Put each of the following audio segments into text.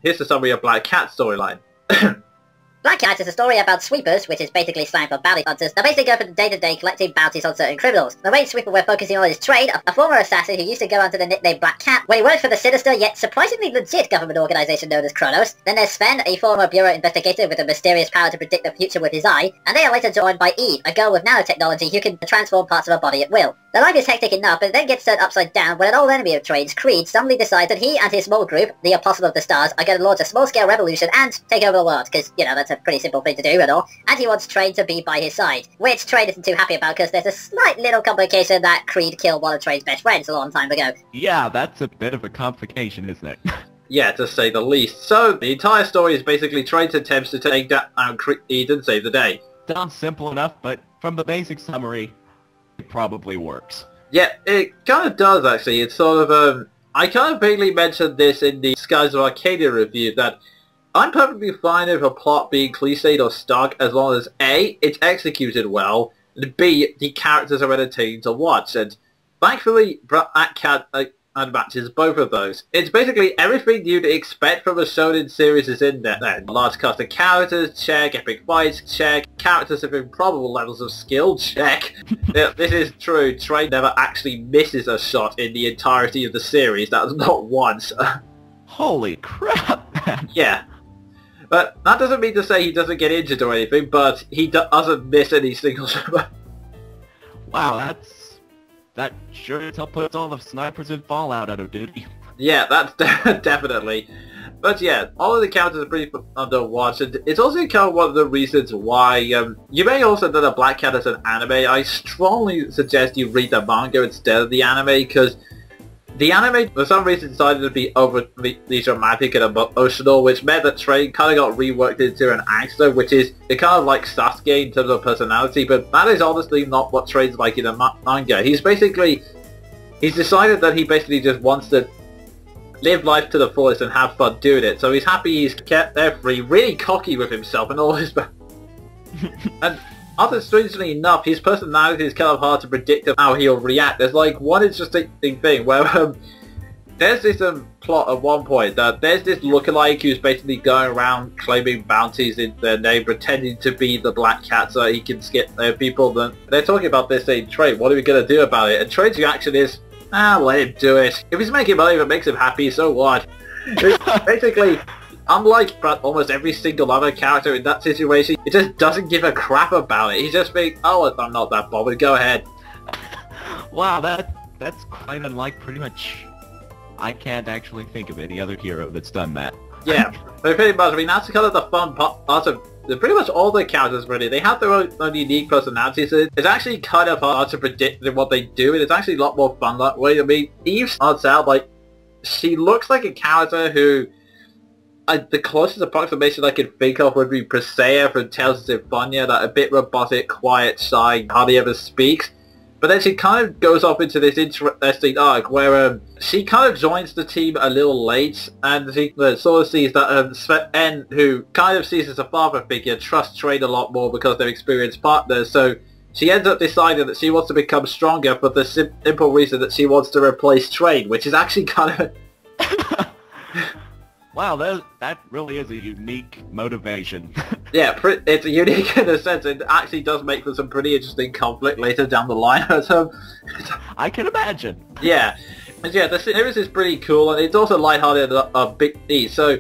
Here's the summary of Black Cat's storyline. Black Cat is a story about sweepers, which is basically slang for bounty hunters, that basically go from day-to-day collecting bounties on certain criminals. The main sweeper we're focusing on is Trade, a former assassin who used to go under the nickname Black Cat when he worked for the sinister yet surprisingly legit government organisation known as Kronos. Then there's Sven, a former bureau investigator with a mysterious power to predict the future with his eye, and they are later joined by Eve, a girl with nanotechnology who can transform parts of her body at will. Their life is hectic enough, but it then gets turned upside down when an old enemy of Trade's, Creed, suddenly decides that he and his small group, the Apostle of the Stars, are going to launch a small-scale revolution and take over the world, because, you know, that's a pretty simple thing to do and all, and he wants Trade to be by his side, which Trade isn't too happy about because there's a slight little complication that Creed killed one of Trade's best friends a long time ago. Yeah, that's a bit of a complication, isn't it? Yeah, to say the least. So, the entire story is basically Trade's attempts to take down Creed and save the day. Sounds simple enough, but from the basic summary, it probably works. Yeah, it kind of does actually. It's sort of, I kind of vaguely mentioned this in the Skies of Arcadia review, that I'm perfectly fine with a plot being cliched or stuck as long as A, it's executed well, and B, the characters are entertaining to watch, and thankfully Black Cat matches both of those. It's basically everything you'd expect from a shonen series is in there. Large cast of characters, check. Epic fights, check. Characters with improbable levels of skill, check. Yeah, this is true, Trade never actually misses a shot in the entirety of the series, that's not once. Holy crap, man. Yeah. But that doesn't mean to say he doesn't get injured or anything, but he doesn't miss any single shot. Wow, that sure as hell puts all the snipers in Fallout out of duty. Yeah, that's definitely. But yeah, all of the characters are pretty fun to watch, and it's also kind of one of the reasons why, you may also know that Black Cat is an anime. I strongly suggest you read the manga instead of the anime, because the anime, for some reason, decided to be overly dramatic and emotional, which meant that Trade kind of got reworked into an angster, which is kind of like Sasuke in terms of personality, but that is honestly not what Trade's like in the manga. He's decided that he basically just wants to live life to the fullest and have fun doing it, so he's happy he's kept there free, really cocky with himself and all his... and also, strangely enough, his personality is kind of hard to predict of how he'll react. There's like one interesting thing where there's this plot at one point that there's this lookalike who's basically going around claiming bounties in their name, pretending to be the Black Cat so he can skip their people. Then they're talking about this saying, Trade, what are we going to do about it? And Trade's reaction is, let him do it. If he's making money that makes him happy, so what? Basically, unlike almost every single other character in that situation, he just doesn't give a crap about it. He just thinks, oh, I'm not that bothered, go ahead. Wow, that's quite unlike pretty much... I can't actually think of any other hero that's done that. Yeah, but pretty much, I mean, that's kind of the fun part of... Pretty much all the characters, really, they have their own unique personalities. It's actually kind of hard to predict what they do, and it's actually a lot more fun that way. I mean, Eve starts out like... She looks like a character who... the closest approximation I can think of would be Crusader from Tales of Symphonia, that a bit robotic, quiet, shy, hardly ever speaks. But then she kind of goes off into this interesting arc where she kind of joins the team a little late, and she sort of sees that Sven, who kind of sees as a father figure, trusts Trade a lot more because they're experienced partners, so she ends up deciding that she wants to become stronger for the simple reason that she wants to replace Trade, which is actually kind of... Wow, that really is a unique motivation. Yeah, it's unique in a sense. It actually does make for some pretty interesting conflict later down the line. I can imagine. Yeah. And yeah, the series is pretty cool, and it's also lighthearted and a bit neat, so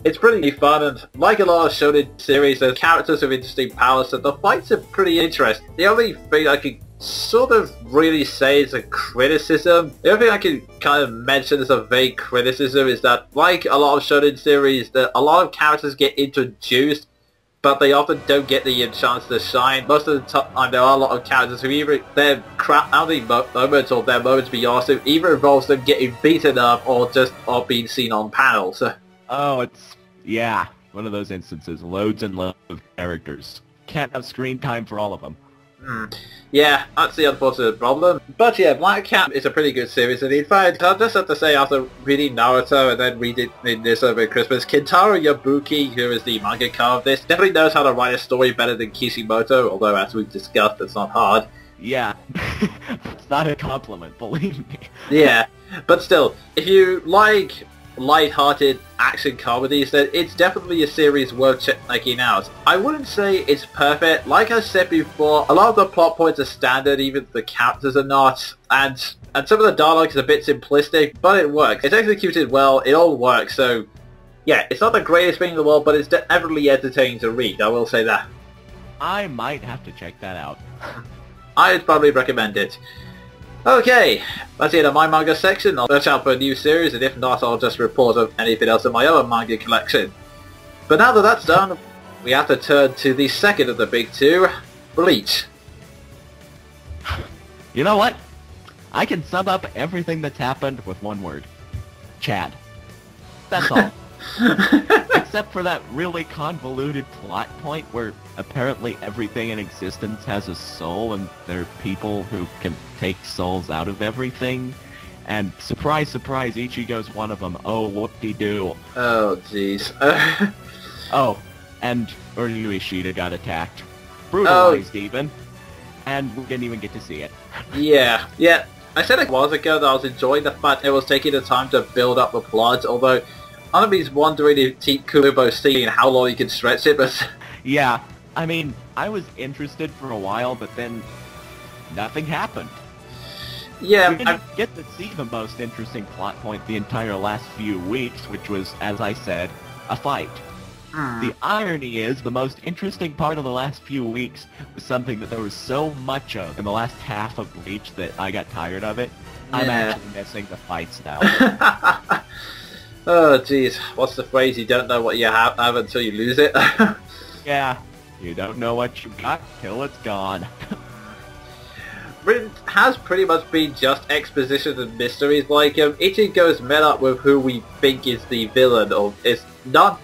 it's pretty fun, and like a lot of shonen series, there's characters with interesting powers, so the fights are pretty interesting. The only thing I could sort of really say is a criticism. The only thing I can kind of mention as a vague criticism is that, like a lot of shonen series, that a lot of characters get introduced, but they often don't get the chance to shine. Most of the time there are a lot of characters who either their crowning moments or their moments be awesome either involves them getting beaten up or just being seen on panels. Oh, it's, yeah, one of those instances. Loads and loads of characters. Can't have screen time for all of them. Yeah, that's the unfortunate problem. But yeah, Black Cat is a pretty good series, and in fact, I'll just have to say, after reading Naruto and then reading this over Christmas, Kentaro Yabuki, who is the mangaka of this, definitely knows how to write a story better than Kishimoto, although as we've discussed, it's not hard. Yeah, it's not a compliment, believe me. Yeah, but still, if you like light-hearted action comedies, then it's definitely a series worth checking out. I wouldn't say it's perfect. Like I said before, a lot of the plot points are standard, even if the characters are not, and some of the dialogue is a bit simplistic, but it works. It's executed well, it all works, so yeah, it's not the greatest thing in the world, but it's definitely entertaining to read, I will say that. I might have to check that out. I'd probably recommend it. Okay, that's it on my manga section. I'll search out for a new series, and if not, I'll just report on anything else in my other manga collection. But now that that's done, we have to turn to the second of the big two, Bleach. You know what? I can sum up everything that's happened with one word. Chad. That's all. Except for that really convoluted plot point where apparently everything in existence has a soul and there are people who can take souls out of everything. And surprise, surprise, Ichigo's one of them. Oh, whoop-de-doo. Oh, jeez. Oh, and Uryu Ishida got attacked. Brutalized even. And we didn't even get to see it. Yeah. I said a while ago that I was enjoying the fact it was taking the time to build up the plot, although Anabe's wondering if Kubo's seeing how long he can stretch it, but... Yeah, I mean, I was interested for a while, but then nothing happened. Yeah, we didn't get to see the most interesting plot point the entire last few weeks, which was, as I said, a fight. The irony is, the most interesting part of the last few weeks was something that there was so much of in the last half of Bleach that I got tired of it. Yeah. I'm actually missing the fights now. Oh, jeez. What's the phrase? You don't know what you have until you lose it? Yeah. You don't know what you got till it's gone. It has pretty much been just exposition and mysteries. Like, Ichigo's met up with who we think is the villain, or it's not...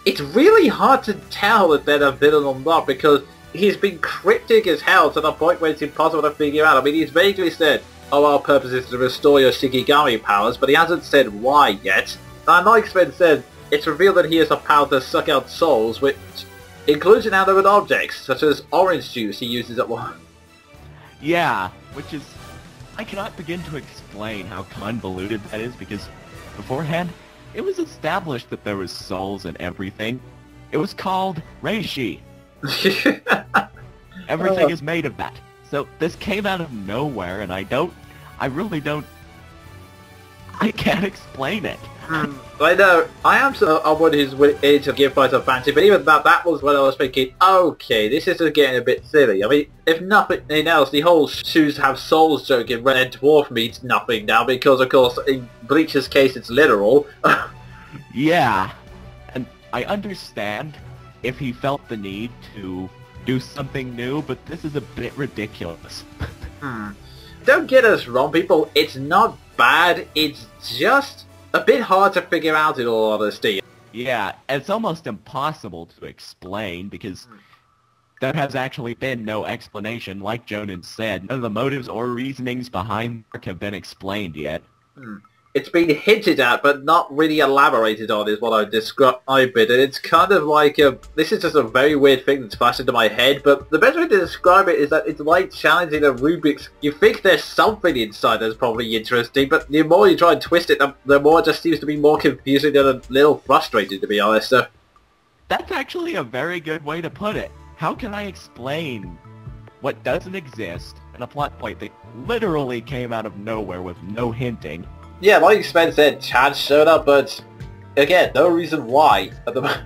It's really hard to tell if they're a villain or not, because he's been cryptic as hell to the point where it's impossible to figure out. I mean, he's vaguely said, oh, our purpose is to restore your Shikigami powers, but he hasn't said why yet. And like Sven said, it's revealed that he has a power to suck out souls, which includes inanimate objects, such as orange juice he uses at one. Yeah, which is... I cannot begin to explain how convoluted that is, because beforehand, it was established that there was souls in everything. It was called Reishi. Everything is made of that. So this came out of nowhere, and I can't explain it. I know, I am someone who's willing to give fights a fancy, but even that was when I was thinking, okay, this is getting a bit silly. I mean, if nothing else, the whole shoes have souls joke in Red Dwarf means nothing now, because of course, in Bleach's case, it's literal. Yeah, and I understand if he felt the need to do something new, but this is a bit ridiculous. Don't get us wrong, people, it's not bad, it's just a bit hard to figure out in all honesty. Yeah, it's almost impossible to explain because there has actually been no explanation. Like Jonin said, none of the motives or reasonings behind Mark have been explained yet. It's been hinted at, but not really elaborated on, is what I describe it. And it's kind of like, this is just a very weird thing that's flashed into my head, but the best way to describe it is that it's like challenging a Rubik's. You think there's something inside that's probably interesting, but the more you try and twist it, the more it just seems to be more confusing and a little frustrating, to be honest. So. That's actually a very good way to put it. How can I explain what doesn't exist in a plot point that literally came out of nowhere with no hinting? Yeah, like Sven said, Chad showed up, but again, no reason why.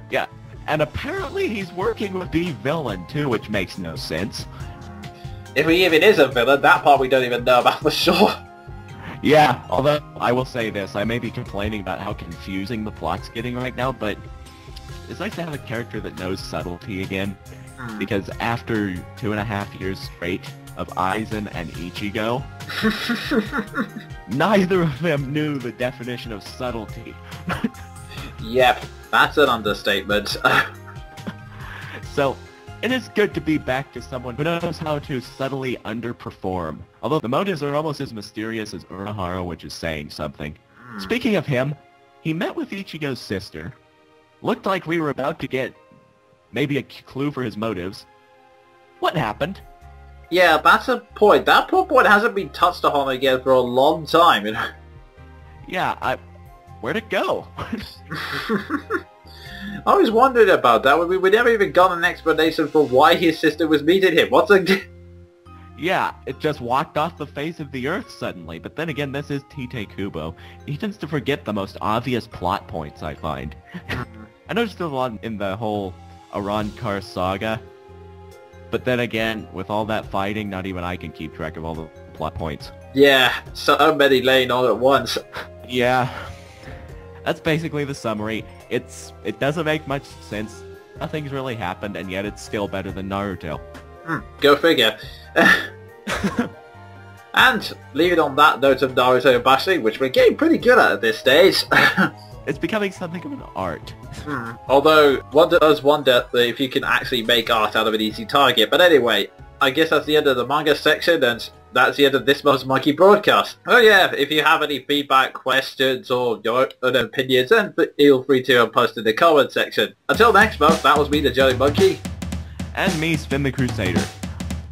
Yeah, and apparently he's working with the villain too, which makes no sense. If he even is a villain, that part we don't even know about for sure. Yeah, although I will say this, I may be complaining about how confusing the plot's getting right now, but it's nice to have a character that knows subtlety again, because after 2.5 years straight of Aizen and Ichigo, neither of them knew the definition of subtlety. Yep, that's an understatement. So, it is good to be back to someone who knows how to subtly underperform. Although the motives are almost as mysterious as Urahara, which is saying something. Speaking of him, he met with Ichigo's sister. Looked like we were about to get maybe a clue for his motives. What happened? Yeah, that's a point. That point hasn't been touched upon again for a long time, you know? Yeah, where'd it go? I always wondered about that. We never even got an explanation for why his sister was meeting him. What's a... Yeah, it just walked off the face of the earth suddenly. But then again, this is Tite Kubo. He tends to forget the most obvious plot points, I find. I noticed a lot in the whole Arankar saga. But then again, with all that fighting, not even I can keep track of all the plot points. Yeah, so many laying on at once. Yeah. That's basically the summary. It doesn't make much sense. Nothing's really happened, and yet it's still better than Naruto. Go figure. And leaving on that note of Naruto bashing, which we're getting pretty good at this stage. It's becoming something of an art. Although, one does wonder if you can actually make art out of an easy target. But anyway, I guess that's the end of the manga section, and that's the end of this month's Monkey broadcast. Oh yeah, if you have any feedback, questions, or your own opinions, then feel free to post in the comment section. Until next month, that was me, the Jonin Monkey. And me, Sven the Crusader.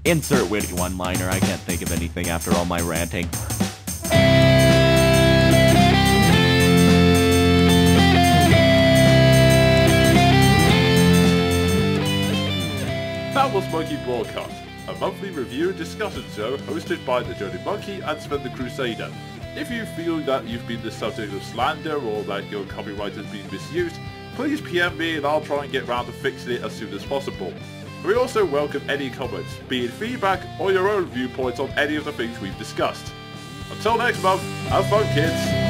Insert witty one-liner, I can't think of anything after all my ranting. That was Monkey Broadcast, a monthly review and discussion show hosted by the Jonin Monkey and Sven the Crusader. If you feel that you've been the subject of slander or that your copyright has been misused, please PM me and I'll try and get round to fixing it as soon as possible. We also welcome any comments, be it feedback or your own viewpoints on any of the things we've discussed. Until next month, have fun kids!